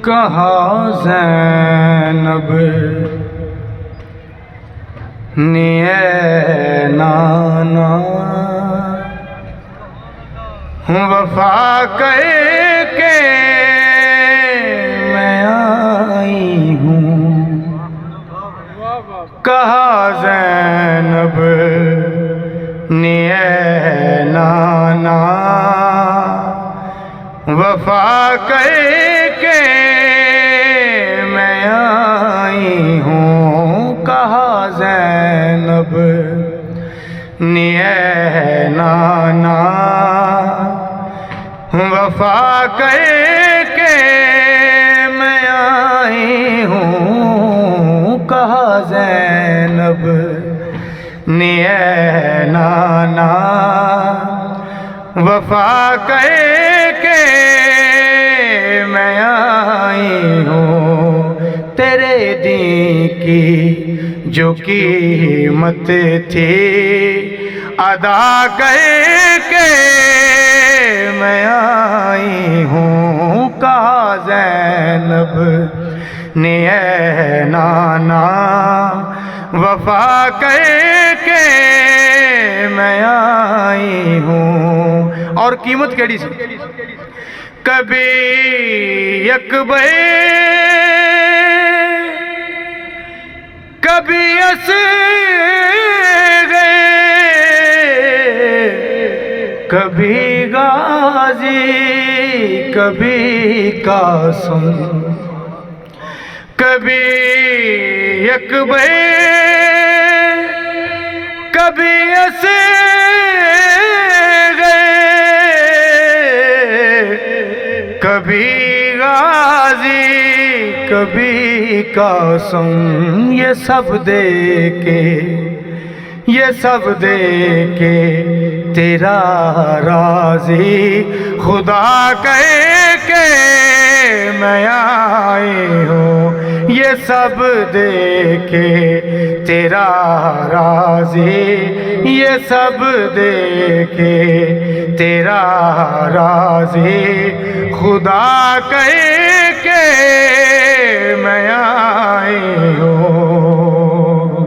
کہا زینب نے اے نانا وفا کر کے میں آئی ہوں، کہا زینب نے اے نانا وفا کر کے میں آئی ہوں، کہا زینب نے اے نانا وفا کر کے میں آئی ہوں، کہا زینب نے اے نانا وفا کر کے میں آئی ہوں، تیرے دین کی جو قیمت تھی ادا کر کے میں آئی ہوں، کہا زینب نے اے نانا وفا کر کے میں آئی ہوں۔ اور قیمت کیڑی سی؟ کبھی اکبر کبھی اصغر کبھی غازی کبھی قاسم، کبھی اکبر کبھی اصغر کبھی غازی کبھی قاسم، یہ سب دے کے تیرا راضی خدا کہہ کے میں آئی ہوں، یہ سب دے کے تیرا راضی، یہ سب دے کے تیرا راضی خدا کہہ کے میں آئی ہوں،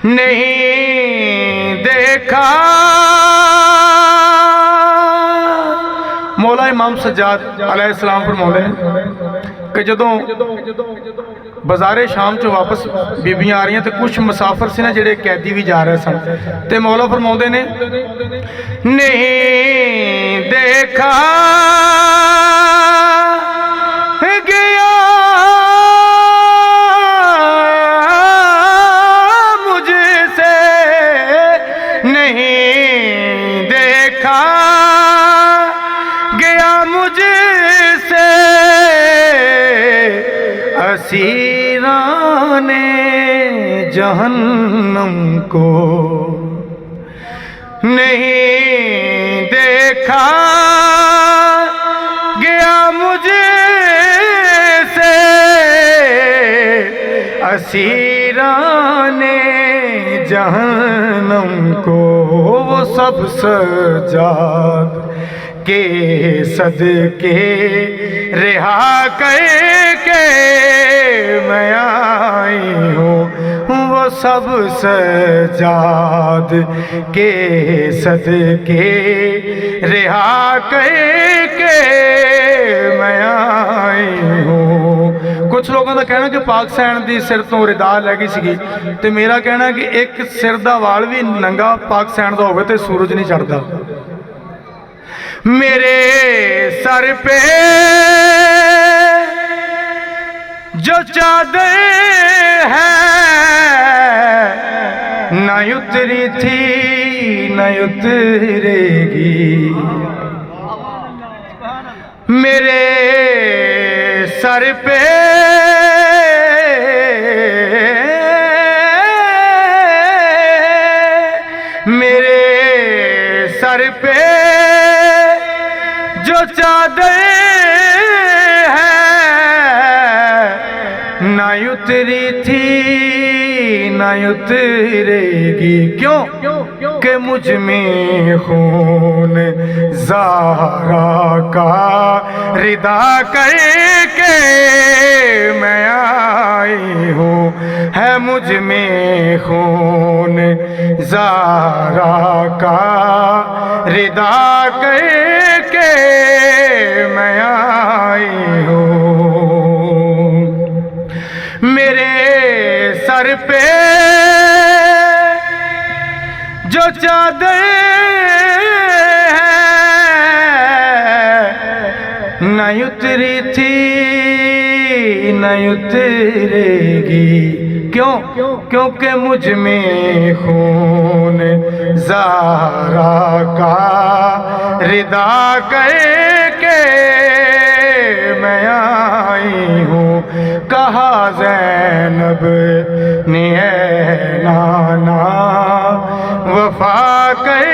نہیں دیکھا مولا امام سجاد علیہ السلام فرماؤندے ہیں کہ جدوں بازار شام چ واپس بیبیاں آ رہی ہیں تے کچھ مسافر سے نا جڑے قیدی بھی جا رہے سن تے مولا فرماؤندے نے نہیں دیکھا گیا مجھ سے، نہیں دیکھا گیا مجھ سے اسیران جہنم کو، نہیں دیکھا گیا مجھ سے اسیران جہنم کو، وہ سب سجاد کے صدقے رہا کر کے میں آئی ہوں، وہ سب سجاد کے صدقے رہا کر کے میں آئی ہوں۔ کچھ لوگوں کا کہنا کہ پاک سین دی سر تو ردا لے گئی سی، تے میرا کہنا ہے کہ ایک سر دا وال بھی ننگا پاک سین دا ہوگا تے سورج نہیں چڑھتا۔ میرے سر پہ جو چادر ہے نہ اتری تھی نہ اترے گی، میرے سر پہ میرے سر پہ جو چادر ہے نہ اتری تھی نہ اترے گی، کیوں کہ مجھ میں خون زہرا کا ردا کر کے میں آئی ہوں، ہے مجھ میں خون زہرا کا ردا کر کے میں آئی ہوں۔ میرے سر پہ جو چادر ہے نہ اتری تھی نہ اترے گی، کیوں کیونکہ مجھ میں خون زہرا کا ردا کر کے میں آئی ہوں۔ کہا زینب نے اے نانا وفا کر